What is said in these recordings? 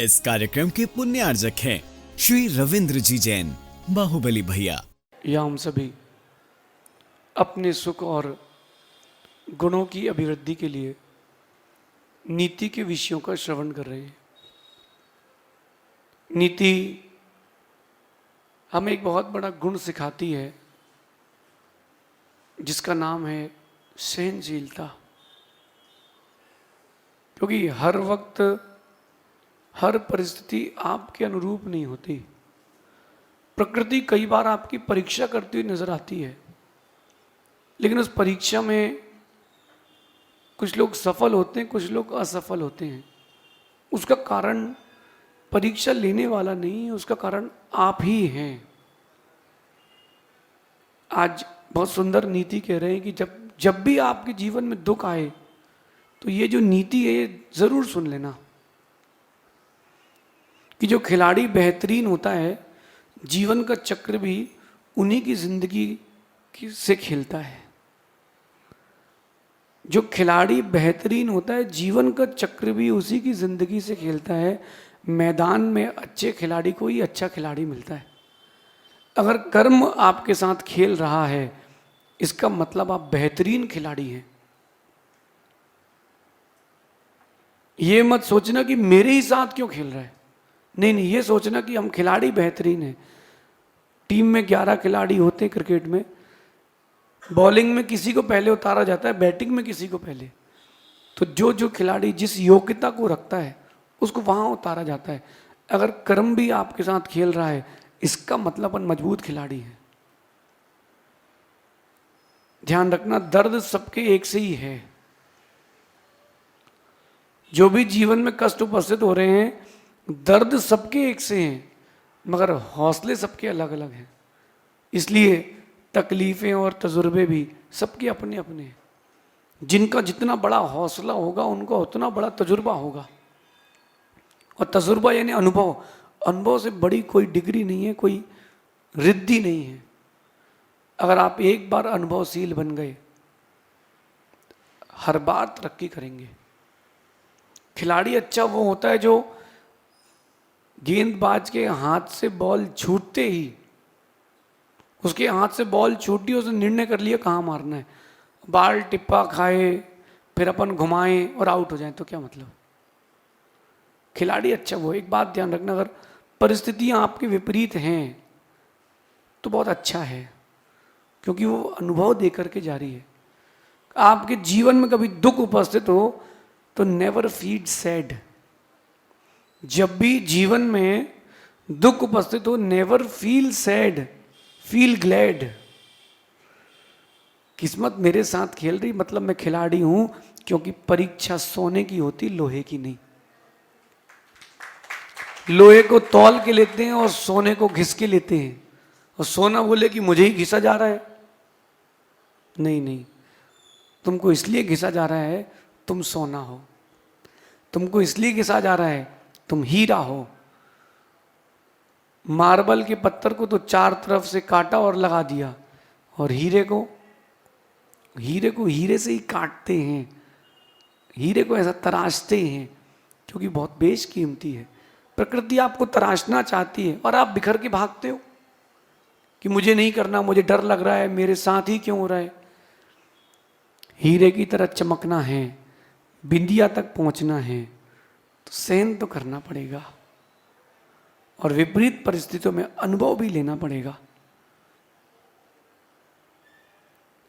इस कार्यक्रम के पुण्यार्जक हैं श्री रविंद्र जी जैन, बाहुबली भैया। या हम सभी अपने सुख और गुणों की अभिवृद्धि के लिए नीति के विषयों का श्रवण कर रहे हैं। नीति हमें एक बहुत बड़ा गुण सिखाती है जिसका नाम है सहनशीलता। क्योंकि हर वक्त हर परिस्थिति आपके अनुरूप नहीं होती। प्रकृति कई बार आपकी परीक्षा करती हुई नजर आती है, लेकिन उस परीक्षा में कुछ लोग सफल होते हैं, कुछ लोग असफल होते हैं। उसका कारण परीक्षा लेने वाला नहीं है, उसका कारण आप ही हैं। आज बहुत सुंदर नीति कह रहे हैं कि जब भी आपके जीवन में दुख आए तो ये जो नीति है ये जरूर सुन लेना कि जो खिलाड़ी बेहतरीन होता है जीवन का चक्र भी उन्हीं की जिंदगी से खेलता है। जो खिलाड़ी बेहतरीन होता है जीवन का चक्र भी उसी की जिंदगी से खेलता है। मैदान में अच्छे खिलाड़ी को ही अच्छा खिलाड़ी मिलता है। अगर कर्म आपके साथ खेल रहा है इसका मतलब आप बेहतरीन खिलाड़ी हैं। ये मत सोचना कि मेरे ही साथ क्यों खेल रहा है, नहीं, ये सोचना कि हम खिलाड़ी बेहतरीन हैं। टीम में 11 खिलाड़ी होते हैं क्रिकेट में। बॉलिंग में किसी को पहले उतारा जाता है, बैटिंग में किसी को पहले। तो जो खिलाड़ी जिस योग्यता को रखता है उसको वहां उतारा जाता है। अगर कर्म भी आपके साथ खेल रहा है इसका मतलब अपन मजबूत खिलाड़ी हैं। ध्यान रखना, दर्द सबके एक से ही है। जो भी जीवन में कष्ट उपस्थित हो रहे हैं दर्द सबके एक से हैं, मगर हौसले सबके अलग अलग हैं। इसलिए तकलीफें और तजुर्बे भी सबके अपने अपने हैं। जिनका जितना बड़ा हौसला होगा उनका उतना बड़ा तजुर्बा होगा। और तजुर्बा यानी अनुभव। अनुभव से बड़ी कोई डिग्री नहीं है, कोई रिद्धि नहीं है। अगर आप एक बार अनुभवशील बन गए हर बार तरक्की करेंगे। खिलाड़ी अच्छा वो होता है जो गेंदबाज के हाथ से बॉल छूटते ही, उसके हाथ से बॉल छूटी, उसने निर्णय कर लिया कहाँ मारना है। बाल टिप्पा खाए फिर अपन घुमाएं और आउट हो जाए तो क्या मतलब। खिलाड़ी अच्छा वो। एक बात ध्यान रखना, अगर परिस्थितियां आपके विपरीत हैं तो बहुत अच्छा है, क्योंकि वो अनुभव दे करके जारी है। आपके जीवन में कभी दुख उपस्थित हो तो नेवर फील सैड। जब भी जीवन में दुख उपस्थित हो never feel sad, feel glad. किस्मत मेरे साथ खेल रही मतलब मैं खिलाड़ी हूं, क्योंकि परीक्षा सोने की होती, लोहे की नहीं। लोहे को तौल के लेते हैं और सोने को घिस के लेते हैं। और सोना बोले कि मुझे ही घिसा जा रहा है। नहीं, तुमको इसलिए घिसा जा रहा है तुम सोना हो। तुमको इसलिए घिसा जा रहा है तुम हीरा हो। मार्बल के पत्थर को तो चार तरफ से काटा और लगा दिया, और हीरे को हीरे से ही काटते हैं। हीरे को ऐसा तराशते हैं क्योंकि बहुत बेशकीमती है। प्रकृति आपको तराशना चाहती है और आप बिखर के भागते हो कि मुझे नहीं करना, मुझे डर लग रहा है, मेरे साथ ही क्यों हो रहा है। हीरे की तरह चमकना है, बिंदिया तक पहुंचना है तो सहन तो करना पड़ेगा और विपरीत परिस्थितियों में अनुभव भी लेना पड़ेगा।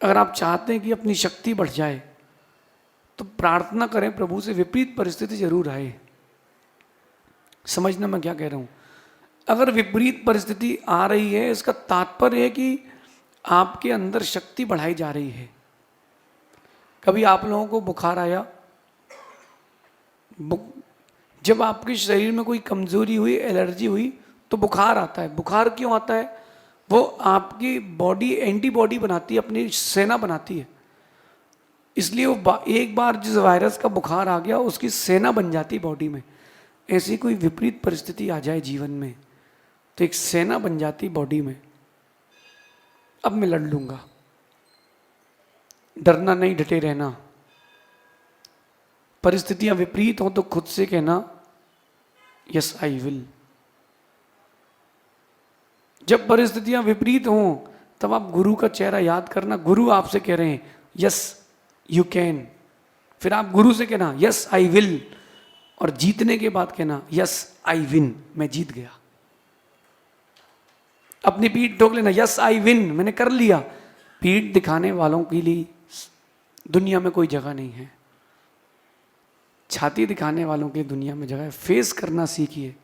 अगर आप चाहते हैं कि अपनी शक्ति बढ़ जाए तो प्रार्थना करें प्रभु से, विपरीत परिस्थिति जरूर आए। समझना मैं क्या कह रहा हूं। अगर विपरीत परिस्थिति आ रही है इसका तात्पर्य है कि आपके अंदर शक्ति बढ़ाई जा रही है। कभी आप लोगों को बुखार आया, जब आपके शरीर में कोई कमजोरी हुई, एलर्जी हुई तो बुखार आता है। बुखार क्यों आता है? वो आपकी बॉडी एंटीबॉडी बनाती है, अपनी सेना बनाती है। इसलिए वो एक बार जिस वायरस का बुखार आ गया उसकी सेना बन जाती बॉडी में। ऐसी कोई विपरीत परिस्थिति आ जाए जीवन में तो एक सेना बन जाती बॉडी में। अब मैं लड़ लूंगा, डरना नहीं, डटे रहना। परिस्थितियां विपरीत हो तो खुद से कहना यस आई विल। जब परिस्थितियां विपरीत हों तब आप गुरु का चेहरा याद करना। गुरु आपसे कह रहे हैं यस यू कैन, फिर आप गुरु से कहना यस आई विल, और जीतने के बाद कहना यस आई विन, मैं जीत गया। अपनी पीठ ठोक लेना, यस आई विन, मैंने कर लिया। पीठ दिखाने वालों के लिए दुनिया में कोई जगह नहीं है, छाती दिखाने वालों की दुनिया में जगह है। फेस करना सीखिए।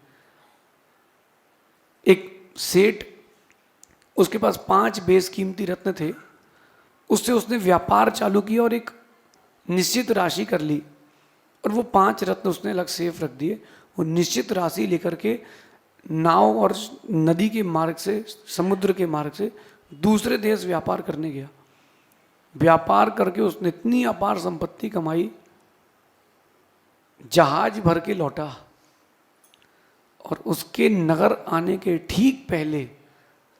एक सेठ, उसके पास 5 बेशकीमती रत्न थे, उससे उसने व्यापार चालू किया और एक निश्चित राशि कर ली, और वो 5 रत्न उसने अलग सेफ रख दिए। वो निश्चित राशि लेकर के नाव और नदी के मार्ग से, समुद्र के मार्ग से दूसरे देश व्यापार करने गया। व्यापार करके उसने इतनी अपार संपत्ति कमाई, जहाज भर के लौटा, और उसके नगर आने के ठीक पहले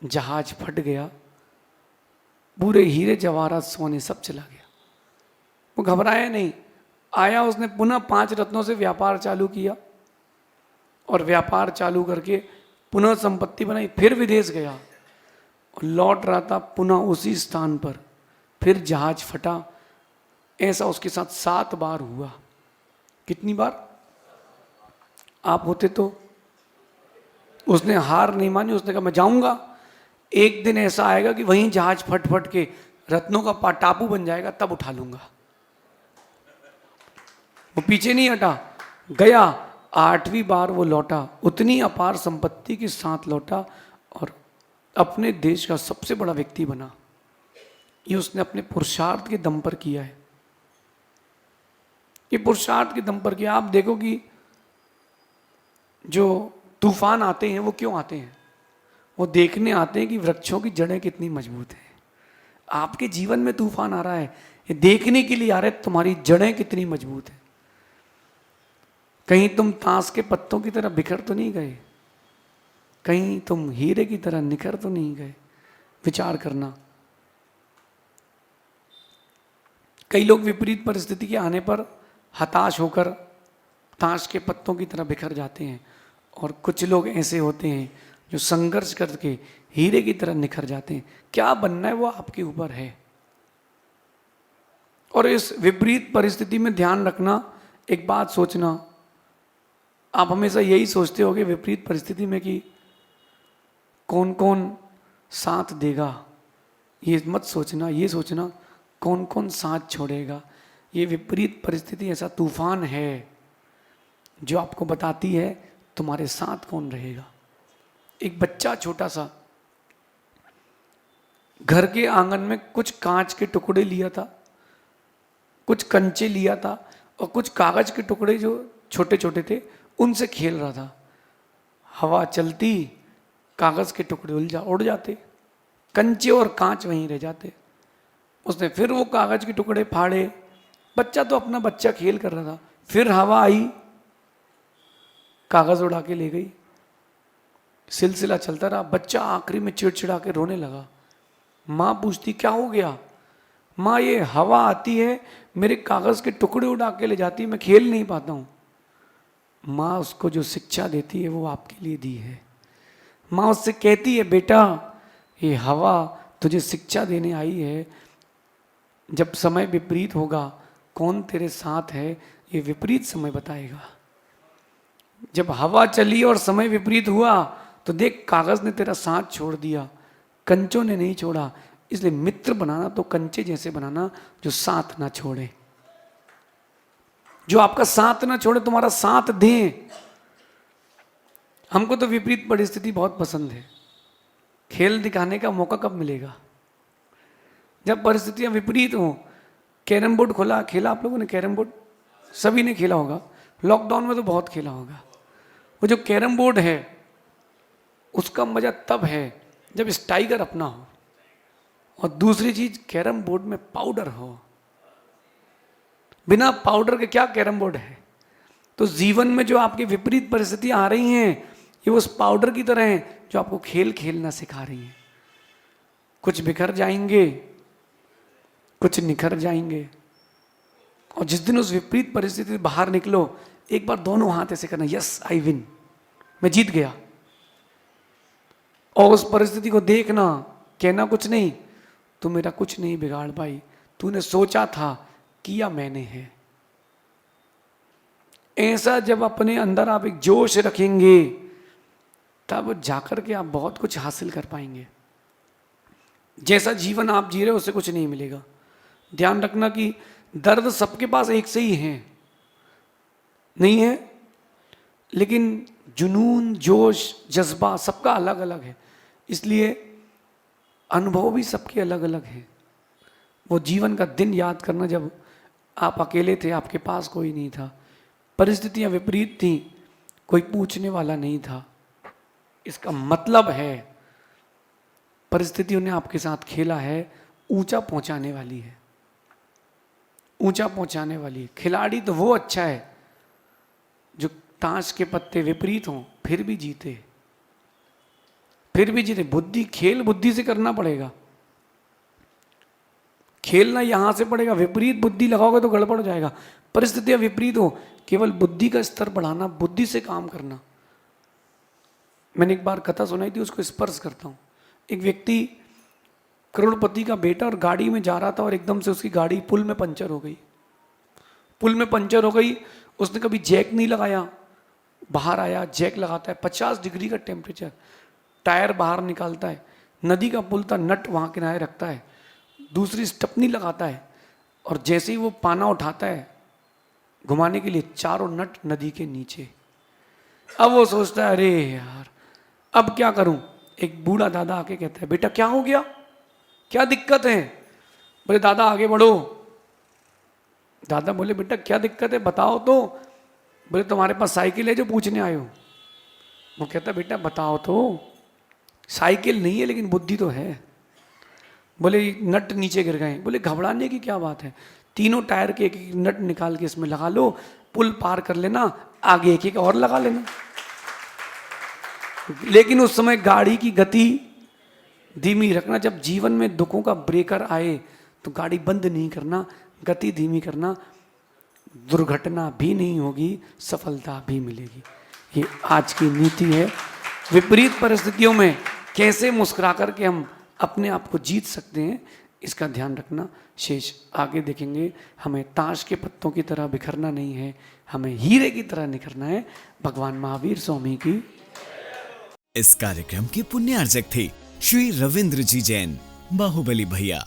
जहाज फट गया, पूरे हीरे जवाहरात सोने सब चला गया। वो घबराया नहीं, आया, उसने पुनः 5 रत्नों से व्यापार चालू किया, और व्यापार चालू करके पुनः संपत्ति बनाई। फिर विदेश गया और लौट रहा था पुनः उसी स्थान पर, फिर जहाज फटा। ऐसा उसके साथ 7 बार हुआ। कितनी बार? आप होते तो? उसने हार नहीं मानी, उसने कहा मैं जाऊंगा, एक दिन ऐसा आएगा कि वहीं जहाज फट फट के रत्नों का टापू बन जाएगा, तब उठा लूंगा। वो पीछे नहीं हटा, गया। 8वीं बार वो लौटा, उतनी अपार संपत्ति के साथ लौटा, और अपने देश का सबसे बड़ा व्यक्ति बना। ये उसने अपने पुरुषार्थ के दम पर किया है। ये पुरुषार्थ के दम पर किया। आप देखो कि जो तूफान आते हैं वो क्यों आते हैं? वो देखने आते हैं कि वृक्षों की जड़ें कितनी मजबूत हैं। आपके जीवन में तूफान आ रहा है, ये देखने के लिए आ रहे हैं तुम्हारी जड़ें कितनी मजबूत हैं। कहीं तुम ताश के पत्तों की तरह बिखर तो नहीं गए, कहीं तुम हीरे की तरह निखर तो नहीं गए। विचार करना। कई लोग विपरीत परिस्थिति के आने पर हताश होकर ताश के पत्तों की तरह बिखर जाते हैं, और कुछ लोग ऐसे होते हैं जो संघर्ष करके हीरे की तरह निखर जाते हैं। क्या बनना है वो आपके ऊपर है। और इस विपरीत परिस्थिति में ध्यान रखना, एक बात सोचना, आप हमेशा यही सोचते होगे विपरीत परिस्थिति में कि कौन कौन साथ देगा। ये मत सोचना, ये सोचना कौन कौन साथ छोड़ेगा। ये विपरीत परिस्थिति ऐसा तूफान है जो आपको बताती है तुम्हारे साथ कौन रहेगा। एक बच्चा छोटा सा घर के आंगन में कुछ कांच के टुकड़े लिया था, कुछ कंचे लिया था, और कुछ कागज के टुकड़े जो छोटे छोटे थे उनसे खेल रहा था। हवा चलती, कागज के टुकड़े उड़ जाते, कंचे और कांच वहीं रह जाते। उसने फिर वो कागज के टुकड़े फाड़े। बच्चा तो अपना बच्चा खेल कर रहा था। फिर हवा आई, कागज उड़ा के ले गई। सिलसिला चलता रहा। बच्चा आखिरी में चिड़चिड़ा के रोने लगा। माँ पूछती क्या हो गया? माँ ये हवा आती है, मेरे कागज के टुकड़े उड़ा के ले जाती है, मैं खेल नहीं पाता हूँ। माँ उसको जो शिक्षा देती है वो आपके लिए दी है। माँ उससे कहती है बेटा ये हवा तुझे शिक्षा देने आई है, जब समय विपरीत होगा कौन तेरे साथ है ये विपरीत समय बताएगा। जब हवा चली और समय विपरीत हुआ तो देख कागज ने तेरा साथ छोड़ दिया, कंचों ने नहीं छोड़ा। इसलिए मित्र बनाना तो कंचे जैसे बनाना जो साथ ना छोड़े, जो आपका साथ ना छोड़े, तुम्हारा साथ दे। हमको तो विपरीत परिस्थिति बहुत पसंद है। खेल दिखाने का मौका कब मिलेगा? जब परिस्थितियां विपरीत हो। कैरम बोर्ड खोला, खेला आप लोगों ने कैरम बोर्ड? सभी ने खेला होगा। लॉकडाउन में तो बहुत खेला होगा। वो जो कैरम बोर्ड है उसका मजा तब है जब स्टाइगर अपना हो, और दूसरी चीज कैरम बोर्ड में पाउडर हो। बिना पाउडर के क्या कैरम बोर्ड है? तो जीवन में जो आपकी विपरीत परिस्थितियां आ रही हैं ये उस पाउडर की तरह हैं जो आपको खेल खेलना सिखा रही हैं। कुछ बिखर जाएंगे, कुछ निखर जाएंगे। और जिस दिन उस विपरीत परिस्थिति से बाहर निकलो, एक बार दोनों हाथ ऐसे करना, यस आई विन, मैं जीत गया। और उस परिस्थिति को देखना, कहना कुछ नहीं, तू मेरा कुछ नहीं बिगाड़ पाई, तूने सोचा था, किया मैंने है। ऐसा जब अपने अंदर आप एक जोश रखेंगे, तब जाकर के आप बहुत कुछ हासिल कर पाएंगे। जैसा जीवन आप जी रहे हो उससे कुछ नहीं मिलेगा। ध्यान रखना कि दर्द सबके पास एक से ही है, नहीं है, लेकिन जुनून, जोश, जज्बा सबका अलग अलग है, इसलिए अनुभव भी सबके अलग अलग हैं। वो जीवन का दिन याद करना जब आप अकेले थे, आपके पास कोई नहीं था, परिस्थितियां विपरीत थी, कोई पूछने वाला नहीं था, इसका मतलब है परिस्थितियों ने आपके साथ खेला है, ऊंचा पहुंचाने वाली है, ऊंचा पहुंचाने वाली है। खिलाड़ी तो वो अच्छा है जो ताश के पत्ते विपरीत हों फिर भी जीते, फिर भी जीते। बुद्धि, खेल बुद्धि से करना पड़ेगा, खेलना यहां से पड़ेगा। विपरीत बुद्धि लगाओगे तो गड़बड़ हो जाएगा। परिस्थितियां विपरीत हो, केवल बुद्धि का स्तर बढ़ाना, बुद्धि से काम करना। मैंने एक बार कथा सुनाई थी, उसको स्पर्श करता हूं। एक व्यक्ति करोड़पति का बेटा और गाड़ी में जा रहा था और एकदम से उसकी गाड़ी पुल में पंचर हो गई। पुल में पंचर हो गई, उसने कभी जैक नहीं लगाया, बाहर आया, जैक लगाता है, 50 डिग्री का टेम्परेचर, टायर बाहर निकालता है, नदी का पुल था, नट वहाँ किनारे रखता है, दूसरी स्टपनी लगाता है, और जैसे ही वो पाना उठाता है घुमाने के लिए, चारों नट नदी के नीचे। अब वो सोचता है, अरे यार अब क्या करूं। एक बूढ़ा दादा आके कहता है, बेटा क्या हो गया, क्या दिक्कत है। बोले दादा आगे बढ़ो। दादा बोले बेटा क्या दिक्कत है बताओ तो। बोले तुम्हारे पास साइकिल है जो पूछने आए हो। वो कहता बेटा बताओ तो। साइकिल नहीं है लेकिन बुद्धि तो है। बोले नट नीचे गिर गए। बोले घबराने की क्या बात है, तीनों टायर के एक एक नट निकाल के इसमें लगा लो, पुल पार कर लेना, आगे एक एक और लगा लेना। लेकिन उस समय गाड़ी की गति धीमी रखना। जब जीवन में दुखों का ब्रेकर आए तो गाड़ी बंद नहीं करना, गति धीमी करना। दुर्घटना भी नहीं होगी, सफलता भी मिलेगी। ये आज की नीति है। विपरीत परिस्थितियों में कैसे मुस्कुरा करके हम अपने आप को जीत सकते हैं, इसका ध्यान रखना। शेष आगे देखेंगे। हमें ताश के पत्तों की तरह बिखरना नहीं है, हमें हीरे की तरह निखरना है। भगवान महावीर स्वामी की। इस कार्यक्रम के पुण्यार्जक थे श्री रविंद्र जी जैन, बाहुबली भैया।